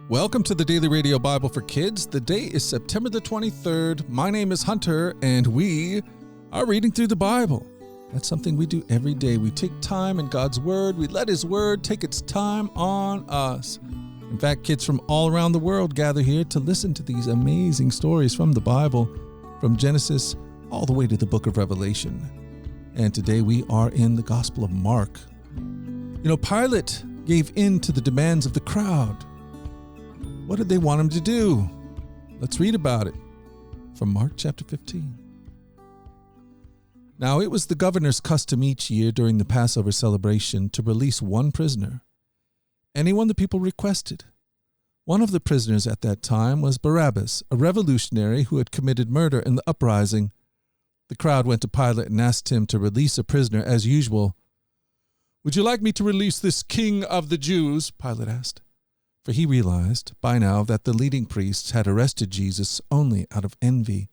Welcome to the Daily Radio Bible for Kids. The day is September the 23rd. My name is Hunter, and we are reading through the Bible. That's something we do every day. We take time in God's Word. We let His Word take its time on us. In fact, kids from all around the world gather here to listen to these amazing stories from the Bible, from Genesis all the way to the book of Revelation. And today we are in the Gospel of Mark. Pilate gave in to the demands of the crowd. What did they want him to do? Let's read about it from Mark chapter 15. Now it was the governor's custom each year during the Passover celebration to release one prisoner, anyone the people requested. One of the prisoners at that time was Barabbas, a revolutionary who had committed murder in the uprising. The crowd went to Pilate and asked him to release a prisoner as usual. "Would you like me to release this king of the Jews?" Pilate asked. For he realized by now that the leading priests had arrested Jesus only out of envy.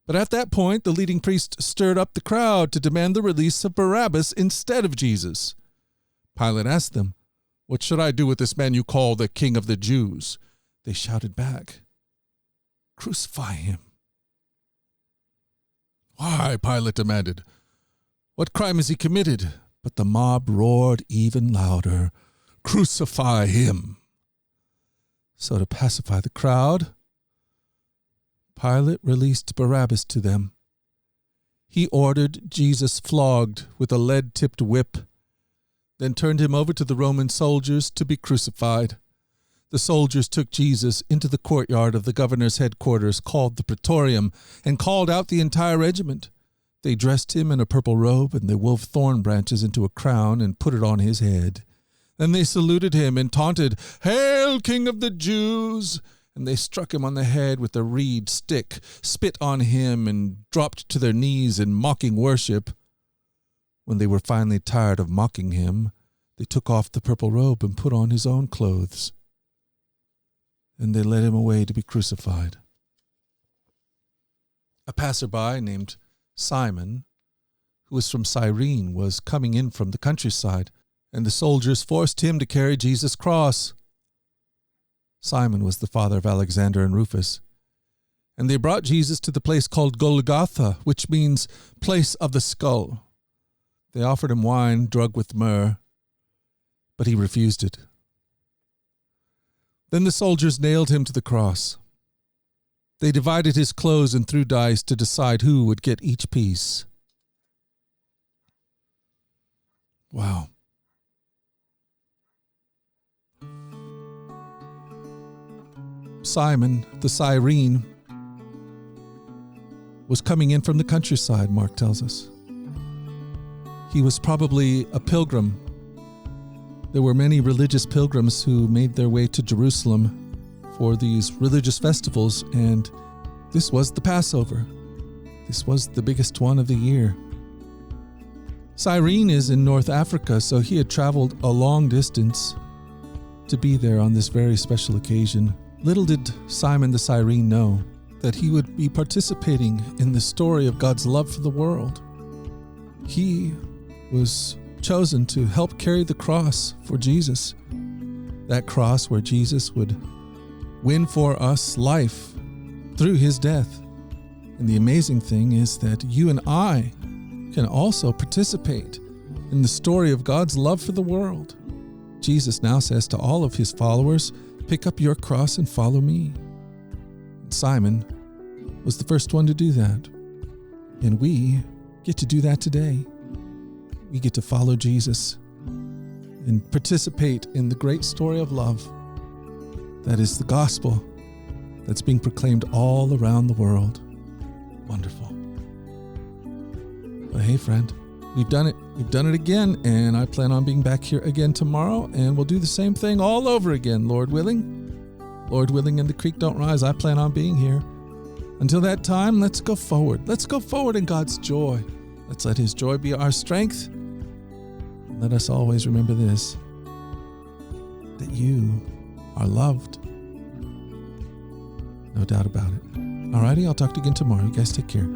But at that point, the leading priest stirred up the crowd to demand the release of Barabbas instead of Jesus. Pilate asked them, "What should I do with this man you call the King of the Jews?" They shouted back, "Crucify him." "Why?" Pilate demanded. "What crime has he committed?" But the mob roared even louder, "Crucify him!" So to pacify the crowd, Pilate released Barabbas to them. He ordered Jesus flogged with a lead-tipped whip, then turned him over to the Roman soldiers to be crucified. The soldiers took Jesus into the courtyard of the governor's headquarters, called the Praetorium, and called out the entire regiment. They dressed him in a purple robe, and they wove thorn branches into a crown and put it on his head. Then they saluted him and taunted, "Hail, King of the Jews!" And they struck him on the head with a reed stick, spit on him, and dropped to their knees in mocking worship. When they were finally tired of mocking him, they took off the purple robe and put on his own clothes. And they led him away to be crucified. A passerby named Simon, who was from Cyrene, was coming in from the countryside, and the soldiers forced him to carry Jesus' cross. Simon was the father of Alexander and Rufus. And they brought Jesus to the place called Golgotha, which means place of the skull. They offered him wine drugged with myrrh, but he refused it. Then the soldiers nailed him to the cross. They divided his clothes and threw dice to decide who would get each piece. Wow. Simon, the Cyrene, was coming in from the countryside, Mark tells us. He was probably a pilgrim. There were many religious pilgrims who made their way to Jerusalem for these religious festivals, and this was the Passover. This was the biggest one of the year. Cyrene is in North Africa, so he had traveled a long distance to be there on this very special occasion. Little did Simon the Cyrene know that he would be participating in the story of God's love for the world. He was chosen to help carry the cross for Jesus, that cross where Jesus would win for us life through his death. And the amazing thing is that you and I can also participate in the story of God's love for the world. Jesus now says to all of his followers, "Pick up your cross and follow me." And Simon was the first one to do that. And we get to do that today. We get to follow Jesus and participate in the great story of love that is the gospel that's being proclaimed all around the world. Wonderful. But hey, friend, we've done it. We've done it again, and I plan on being back here again tomorrow, and we'll do the same thing all over again, Lord willing. Lord willing, and the creek don't rise, I plan on being here. Until that time, let's go forward. Let's go forward in God's joy. Let's let his joy be our strength. And let us always remember this, that you are loved. No doubt about it. Alrighty, I'll talk to you again tomorrow. You guys take care.